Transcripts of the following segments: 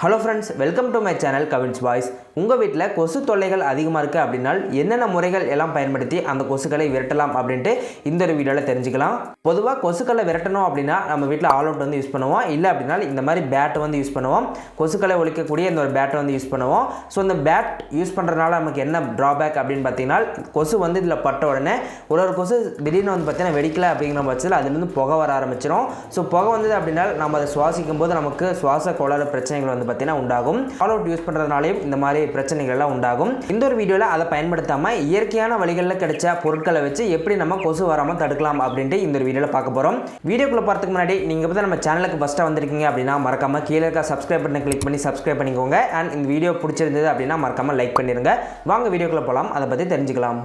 Hello friends, welcome to my channel Cavin's voice. உங்கள் வீட்டில் கொசு தொல்லைகள் அதிகமாக இருக்குது அப்படின்னால் என்னென்ன முறைகள் எல்லாம் பயன்படுத்தி அந்த கொசுக்களை விரட்டலாம் அப்படின்ட்டு இந்த ஒரு வீடியோவில் தெரிஞ்சுக்கலாம். பொதுவாக கொசுக்களை விரட்டணும் அப்படின்னா நம்ம வீட்டில் ஆல் அவுட் வந்து யூஸ் பண்ணுவோம். இல்லை அப்படின்னா இந்த மாதிரி பேட் வந்து யூஸ் பண்ணுவோம். கொசுக்களை ஒழிக்கக்கூடிய இந்த ஒரு பேட்டை வந்து யூஸ் பண்ணுவோம். ஸோ இந்த பேட் யூஸ் பண்ணுறதுனால நமக்கு என்ன ட்ராபேக் அப்படின்னு பார்த்தீங்கன்னா, கொசு வந்து இதில் பட்ட உடனே ஒரு கொசு திடீர்னு வந்து பார்த்தீங்கன்னா வெடிக்கலை அப்படிங்கிற பட்சத்தில் அதுலேருந்து புகை வர ஆரம்பிச்சிடும். ஸோ புகை வந்தது அப்படின்னா நம்ம அதை சுவாசிக்கும் போது நமக்கு சுவாச கோளாறு பிரச்சனைகள் வந்து பார்த்தீங்கன்னா உண்டாகும். ஆல் அவுட் யூஸ் பண்ணுறதுனாலையும் இந்த மாதிரி பிரச்சனைகள் எல்லாம் உண்டாகும். இந்த ஒரு வீடியோவில் அதை பயன்படுத்தாமல் இயற்கையான வழிகளில் கிடைச்ச பொருட்களை வச்சு எப்படி நம்ம கொசு வராமல் தடுக்கலாம் அப்படின்ட்டு இந்த ஒரு வீடியோவில் பார்க்க போகிறோம். வீடியோக்குள்ள போகிறதுக்கு முன்னாடி நீங்கள் பற்றி நம்ம சேனலுக்கு ஃபஸ்ட்டாக வந்திருக்கீங்க அப்படின்னா மறக்காமல் கீழே இருக்க சப்ஸ்கிரைப் பட்டனை கிளிக் பண்ணி சப்ஸ்கிரைப் பண்ணிக்கோங்க. அண்ட் இந்த வீடியோ பிடிச்சிருந்தது அப்படின்னா மறக்காமல் லைக் பண்ணிடுங்க. வாங்க வீடியோக்குள்ள போகலாம், அதை பற்றி தெரிஞ்சுக்கலாம்.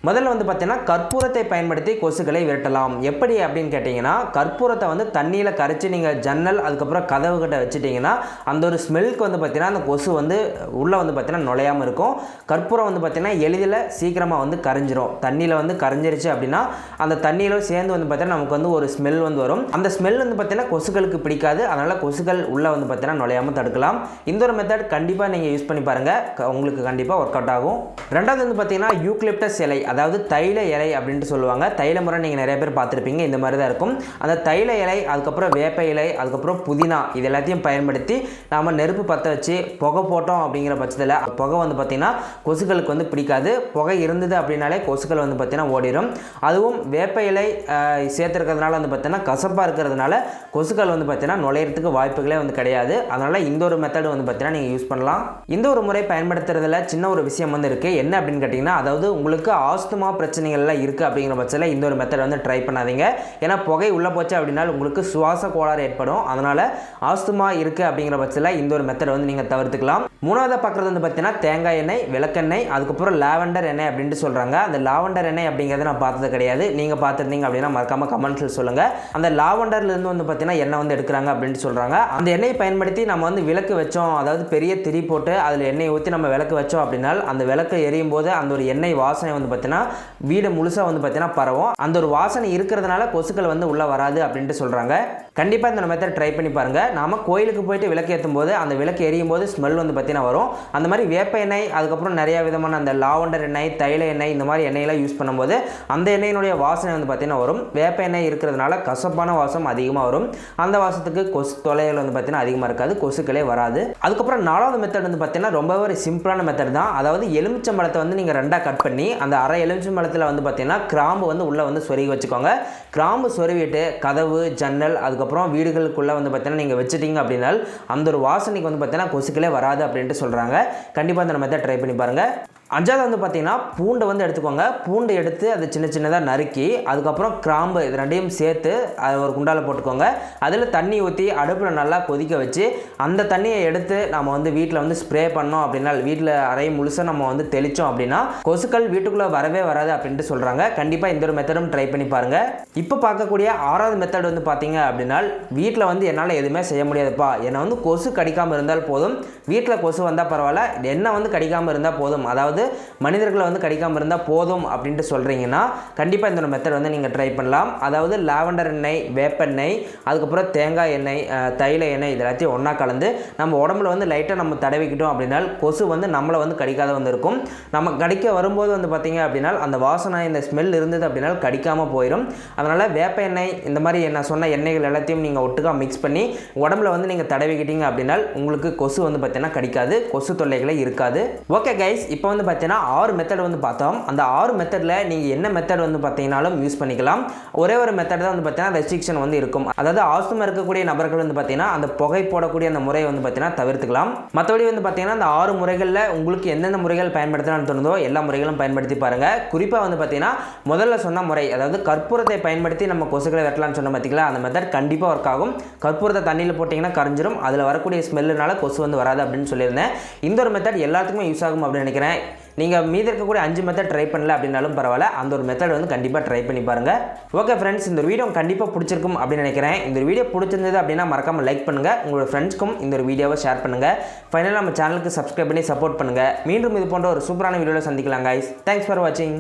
முதல்ல வந்து பார்த்தீங்கன்னா கற்பூரத்தை பயன்படுத்தி கொசுக்களை விரட்டலாம். எப்படி அப்படின்னு கேட்டிங்கன்னா, கற்பூரத்தை வந்து தண்ணியில் கரைச்சி நீங்கள் ஜன்னல் அதுக்கப்புறம் கதவு கிட்ட வச்சுட்டிங்கன்னா அந்த ஒரு ஸ்மெல்க்கு வந்து பார்த்தீங்கன்னா அந்த கொசு வந்து உள்ளே வந்து பார்த்தீங்கன்னா நுழையாமல் இருக்கும். கற்பூரம் வந்து பார்த்தீங்கன்னா எளிதில் சீக்கிரமாக வந்து கரைஞ்சிரும். தண்ணியில் வந்து கரைஞ்சிருச்சு அப்படின்னா அந்த தண்ணியில் சேர்ந்து வந்து பார்த்தீங்கன்னா நமக்கு வந்து ஒரு ஸ்மெல் வந்து வரும். அந்த ஸ்மெல் வந்து பார்த்தீங்கன்னா கொசுக்களுக்கு பிடிக்காது. அதனால் கொசுக்கள் உள்ளே வந்து பார்த்தீங்கன்னா நுழையாமல் தடுக்கலாம். இந்த ஒரு மெத்தட் கண்டிப்பாக நீங்கள் யூஸ் பண்ணி பாருங்கள், உங்களுக்கு கண்டிப்பாக ஒர்க் அவுட் ஆகும். ரெண்டாவது வந்து பார்த்தீங்கன்னா யூக்லிப்டஸ் இலை, அதாவது தைல இலை அப்படின்ட்டு சொல்லுவாங்க. தைல முறை நீங்கள் நிறைய பேர் பார்த்துருப்பீங்க. இந்த மாதிரி தான் இருக்கும். அந்த தைல இலை, அதுக்கப்புறம் வேப்ப இலை, அதுக்கப்புறம் புதினா, இது எல்லாத்தையும் பயன்படுத்தி நாம் நெருப்பு பற்ற வச்சு புகை போட்டோம் அப்படிங்கிற பட்சத்தில் புகை வந்து பார்த்திங்கன்னா கொசுக்களுக்கு வந்து பிடிக்காது. புகை இருந்தது அப்படின்னாலே கொசுக்கள் வந்து பார்த்திங்கன்னா ஓடிடும். அதுவும் வேப்ப இலை சேர்த்துருக்கிறதுனால வந்து பார்த்திங்கன்னா கசப்பாக இருக்கிறதுனால கொசுக்கள் வந்து பார்த்திங்கன்னா நுழையிறதுக்கு வாய்ப்புகளே வந்து கிடையாது. அதனால் இந்த ஒரு மெத்தட் வந்து பார்த்திங்கன்னா நீங்கள் யூஸ் பண்ணலாம். இந்த ஒரு முறை பயன்படுத்துறதுல சின்ன ஒரு விஷயம் வந்து இருக்குது. என்ன அப்படின்னு கேட்டிங்கன்னா, அதாவது உங்களுக்கு ஆஸ்துமா பிரச்சனைகள்லாம் இருக்குது அப்படிங்கிற பட்சத்தில் இந்த ஒரு மெத்தட் வந்து ட்ரை பண்ணாதீங்க. ஏன்னா புகை உள்ளே போச்சு அப்படின்னா உங்களுக்கு சுவாச கோளாறு ஏற்படும். அதனால் ஆஸ்துமா இருக்குது அப்படிங்கிற பட்சத்தில் இந்த ஒரு மெத்தட் வந்து நீங்கள் தவிர்த்துக்கலாம். மூணாவது பார்க்குறது வந்து பார்த்தீங்கன்னா தேங்காய் எண்ணெய், விளக்கெண்ணெய், அதுக்கப்புறம் லாவெண்டர் எண்ணெய் அப்படின்ட்டு சொல்கிறாங்க. அந்த லாவெண்டர் எண்ணெய் அப்படிங்கிறத நான் பார்த்தது கிடையாது. நீங்கள் பார்த்துருந்தீங்க அப்படின்னா மறக்காமல் கமெண்ட்ஸில் சொல்லுங்கள். அந்த லாவெண்டர்லேருந்து வந்து பார்த்தீங்கன்னா எண்ணெய் வந்து எடுக்கிறாங்க அப்படின்ட்டு சொல்கிறாங்க. அந்த எண்ணெயை பயன்படுத்தி நம்ம வந்து விளக்கு வச்சோம், அதாவது பெரிய திரி போட்டு அதில் எண்ணெய் ஊற்றி நம்ம விளக்கு வச்சோம் அப்படின்னா அந்த விளக்கு எரியும் போது அந்த ஒரு எண்ணெய் வாசனை வந்து பார்த்தீங்கன்னா வீடு முழுசாக வந்து பார்த்தீங்கன்னா பரவும். அந்த ஒரு வாசனை இருக்கிறதுனால கொசுக்கள் வந்து உள்ளே வராது அப்படின்ட்டு சொல்கிறாங்க. கண்டிப்பாக இந்த மெத்தட் ட்ரை பண்ணி பாருங்கள். நாம் கோயிலுக்கு போயிட்டு விளக்கு ஏற்றும் போது அந்த விளக்கு எரியும் போது ஸ்மெல் வந்து பார்த்தீங்கன்னா வரும். அந்த மாதிரி வேப்ப எண்ணெய், அதுக்கப்புறம் நிறைய விதமான அந்த லாவெண்டர் எண்ணெய், தைல எண்ணெய், இந்த மாதிரி எண்ணெயெல்லாம் யூஸ் பண்ணும்போது அந்த எண்ணெயினுடைய வாசனை வந்து பார்த்தீங்கன்னா வரும். வேப்ப எண்ணெய் இருக்கிறதுனால கசப்பான வாசம் அதிகமாக வரும். அந்த வாசத்துக்கு கொசு தொலைகள் வந்து பார்த்தீங்கன்னா அதிகமாக இருக்காது, கொசுக்களே வராது. அதுக்கப்புறம் நாலாவது மெத்தட் வந்து பார்த்தீங்கன்னா ரொம்பவே ஒரு சிம்பிளான மெத்தட் தான். அதாவது எலுமிச்சம்பழத்தை வந்து நீங்கள் ரெண்டாக கட் பண்ணி அந்த அரை எலுமிச்சம்பழத்தில் வந்து பார்த்தீங்கன்னா கிராம்பு வந்து உள்ளே வந்து சொருகி வச்சுக்கோங்க. கிராம்பு சொருவிட்டு கதவு, ஜன்னல், அதுக்கப்புறம் வீடுகளுக்குள்ளே வந்து பார்த்தீங்கன்னா நீங்கள் வச்சுட்டீங்க அப்படின்னா அந்த ஒரு வாசனைக்கு வந்து பார்த்தீங்கன்னா கொசுக்களே வராது அப்படின்ட்டு சொல்கிறாங்க. கண்டிப்பாக இந்த மெத்தட் ட்ரை பண்ணி பாருங்கள். அஞ்சாவது வந்து பார்த்தீங்கன்னா பூண்டை வந்து எடுத்துக்கோங்க. பூண்டை எடுத்து அதை சின்ன சின்னதாக நறுக்கி அதுக்கப்புறம் கிராம்பு இது ரெண்டையும் சேர்த்து அதை ஒரு குண்டால போட்டுக்கோங்க. அதில் தண்ணி ஊற்றி அடுப்பில் நல்லா கொதிக்க வச்சு அந்த தண்ணியை எடுத்து நம்ம வந்து வீட்டில் வந்து ஸ்ப்ரே பண்ணோம் அப்படின்னா வீட்டில் அறை முழுசாக நம்ம வந்து தெளித்தோம் அப்படின்னா கொசுக்கள் வீட்டுக்குள்ளே வரவே வராது அப்படின்ட்டு சொல்கிறாங்க. கண்டிப்பாக இந்த ஒரு மெத்தடும் ட்ரை பண்ணி பாருங்கள். இப்போ பார்க்கக்கூடிய ஆறாவது மெத்தட் வந்து பார்த்தீங்க அப்படின்னா, வீட்டில் வந்து என்னால் எதுவுமே செய்ய முடியாதுப்பா, என்னை வந்து கொசு கடிக்காமல் இருந்தால் போதும், வீட்டில் கொசு வந்தால் பரவாயில்ல, என்ன வந்து கடிக்காமல் இருந்தால் போதும், அதாவது மனிதர்களை வந்து கடிக்காமல் இருந்தால் போதும் அப்படின்ட்டு சொல்கிறீங்கன்னா கண்டிப்பாக இந்த ஒரு மெத்தட் வந்து நீங்கள் ட்ரை பண்ணலாம். அதாவது லாவெண்டர் எண்ணெய், வேப்பெண்ணெய், அதுக்கப்புறம் தேங்காய் எண்ணெய், தைல எண்ணெய், இது எல்லாத்தையும் ஒன்றா கலந்து நம்ம உடம்புல வந்து லைட்டாக நம்ம தடவிக்கிட்டோம் அப்படின்னா கொசு வந்து நம்மளை வந்து கடிக்காத வந்து இருக்கும். நம்ம கடிக்க வரும்போது வந்து பார்த்தீங்க அப்படின்னா அந்த வாசனை, இந்த ஸ்மெல் இருந்தது அப்படின்னா கடிக்காமல் போயிடும். அதனால் வேப்ப எண்ணெய், இந்த மாதிரி நான் சொன்ன எண்ணெய்கள் எல்லாத்தையும் நீங்கள் ஒட்டுக்காக மிக்ஸ் பண்ணி உடம்புல வந்து நீங்கள் தடவிக்கிட்டீங்க அப்படின்னா உங்களுக்கு கொசு வந்து பார்த்தீங்கன்னா கடிக்காது, கொசு தொல்லைகளே இருக்காது. ஓகே கைஸ், இப்போ வந்து பார்த்தீங்கன்னா 6 மெத்தட் வந்து பார்த்தோம். அந்த 6 மெத்தடில் நீங்கள் என்ன மெத்தட் வந்து பார்த்தீங்கன்னாலும் யூஸ் பண்ணிக்கலாம். ஒரே ஒரு மெத்தட் தான் வந்து பார்த்தீங்கன்னா ரெஸ்ட்ரிக்ஷன் வந்து இருக்கும். அதாவது ஆஸ்துமா இருக்கக்கூடிய நபர்கள் வந்து பார்த்தீங்கன்னா அந்த புகை போடக்கூடிய அந்த முறையை வந்து பார்த்தீங்கன்னா தவிர்த்துக்கலாம். மற்றபடி வந்து பார்த்தீங்கன்னா அந்த 6 முறைகளில் உங்களுக்கு எந்தெந்த முறைகள் பயன்படுத்தலாம்னு தோணுதோ எல்லா முறைகளும் பயன்படுத்தி பாருங்கள். குறிப்பாக வந்து பார்த்தீங்கன்னா முதல்ல சொன்ன முறை, அதாவது கற்பூரத்தை பயன்படுத்தி நம்ம கொசுக்களை வெட்டலாம்னு சொன்ன பார்த்தீங்களா, அந்த மெத்தட் கண்டிப்பாக ஒர்க் ஆகும். கற்பூரத்தை தண்ணியில் போட்டிங்கன்னா கரைஞ்சிரும், அதில் வரக்கூடிய ஸ்மெல்லுனால கொசு வந்து வராது அப்படின்னு சொல்லியிருந்தேன். இந்த ஒரு மெத்தட் எல்லாத்துக்குமே யூஸ் ஆகும் அப்படின்னு நினைக்கிறேன். நீங்கள் மீதி இருக்கக்கூடிய 5 மெத்தட் ட்ரை பண்ணல அப்படின்னாலும் பரவாயில்ல, அந்த ஒரு மெத்தட் வந்து கண்டிப்பாக ட்ரை பண்ணி பாருங்கள். ஓகே ஃப்ரெண்ட்ஸ், இந்த வீடியோ கண்டிப்பாக பிடிச்சிருக்கும் அப்படின்னு நினைக்கிறேன். இந்த வீடியோ பிடிச்சிருந்தது அப்படின்னா மறக்காமல் லைக் பண்ணுங்கள், உங்களோட ஃப்ரெண்ட்ஸ்க்கும் இந்த ஒரு வீடியோவை ஷேர் பண்ணுங்கள். ஃபைனலாக நம்ம சேனலுக்கு சப்ஸ்கிரைப் பண்ணி சப்போர்ட் பண்ணுங்கள். மீண்டும் இது போன்ற ஒரு சூப்பரான வீடியோவில் சந்திக்கலாம் கைஸ். தேங்க்ஸ் ஃபார் வாட்சிங்.